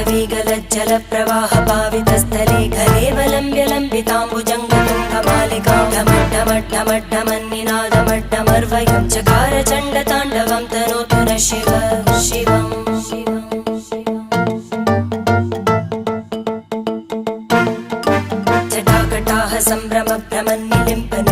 जलप्रवाह पावितस्थले घलेवलम्ब्य लम्बिताम्बुजङ्गतुङ्गमालिकां ढमड्ढमड्ढमड्ढमन्निनादमड्ढमर्वयं चकार चण्डताण्डवं तनोतु नः शिव शिवम् जटाकटाः सम्भ्रमभ्रमन्निलिम्पन्